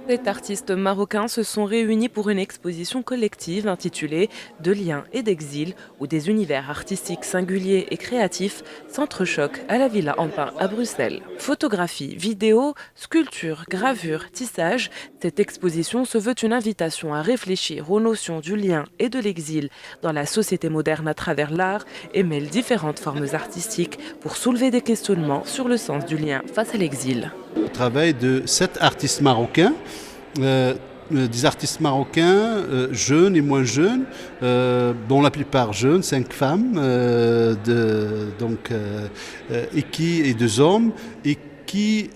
Sept artistes marocains se sont réunis pour une exposition collective intitulée De liens et d'exil, où des univers artistiques singuliers et créatifs s'entrechoquent à la Villa Empain à Bruxelles. Photographie, vidéo, sculpture, gravure, tissage, cette exposition se veut une invitation à réfléchir aux notions du lien et de l'exil dans la société moderne à travers l'art et mêle différentes formes artistiques pour soulever des questionnements sur le sens du lien face à l'exil. Le travail de 7 artistes marocains, des artistes marocains jeunes et moins jeunes, dont la plupart jeunes, 5 femmes, et 2 hommes, et qui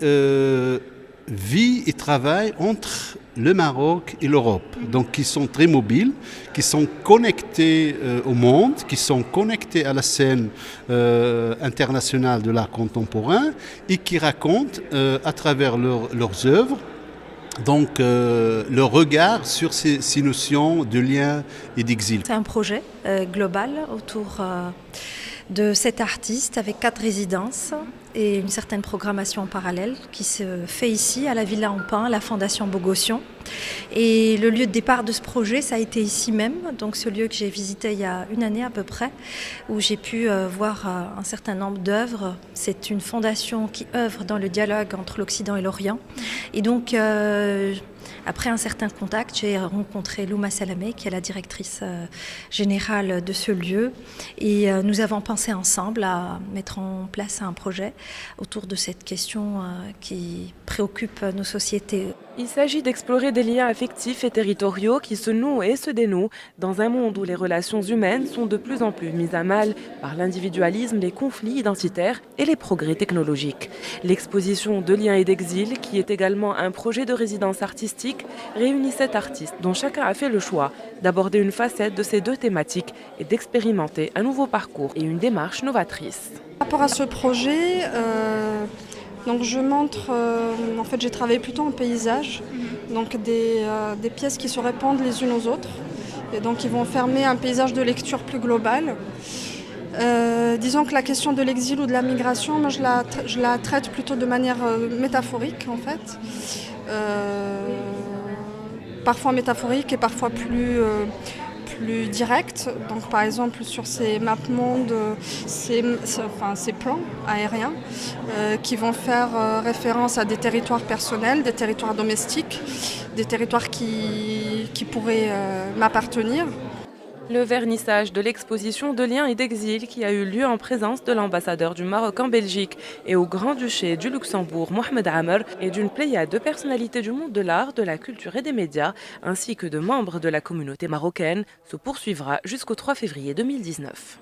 vivent et travaillent entre le Maroc et l'Europe. Donc qui sont très mobiles, qui sont connectés au monde, qui sont connectés à la scène internationale de l'art contemporain et qui racontent à travers leurs œuvres donc leur regard sur ces notions de lien et d'exil. C'est un projet global autour de 7 artistes avec 4 résidences et une certaine programmation en parallèle qui se fait ici à la Villa Empain, à la Fondation Bogossian. Et le lieu de départ de ce projet, ça a été ici même, donc ce lieu que j'ai visité il y a une année à peu près, où j'ai pu voir un certain nombre d'œuvres. C'est une fondation qui œuvre dans le dialogue entre l'Occident et l'Orient. Et donc, après un certain contact, j'ai rencontré Louma Salamé, qui est la directrice générale de ce lieu. Et nous avons pensé ensemble à mettre en place un projet autour de cette question qui préoccupe nos sociétés. Il s'agit d'explorer des liens affectifs et territoriaux qui se nouent et se dénouent dans un monde où les relations humaines sont de plus en plus mises à mal par l'individualisme, les conflits identitaires et les progrès technologiques. L'exposition De liens et d'exil, qui est également un projet de résidence artistique, réunit 7 artistes dont chacun a fait le choix d'aborder une facette de ces 2 thématiques et d'expérimenter un nouveau parcours et une démarche novatrice. Par rapport à ce projet, donc je montre, en fait j'ai travaillé plutôt en paysage, donc des pièces qui se répondent les unes aux autres, et donc ils vont former un paysage de lecture plus global. Disons que la question de l'exil ou de la migration, moi je la traite plutôt de manière métaphorique en fait, parfois métaphorique et parfois plus direct. Donc par exemple sur ces maps mondes, ces plans aériens qui vont faire référence à des territoires personnels, des territoires domestiques, des territoires qui pourraient m'appartenir. Le vernissage de l'exposition De liens et d'exil qui a eu lieu en présence de l'ambassadeur du Maroc en Belgique et au Grand-Duché du Luxembourg, Mohamed Amer, et d'une pléiade de personnalités du monde de l'art, de la culture et des médias, ainsi que de membres de la communauté marocaine, se poursuivra jusqu'au 3 février 2019.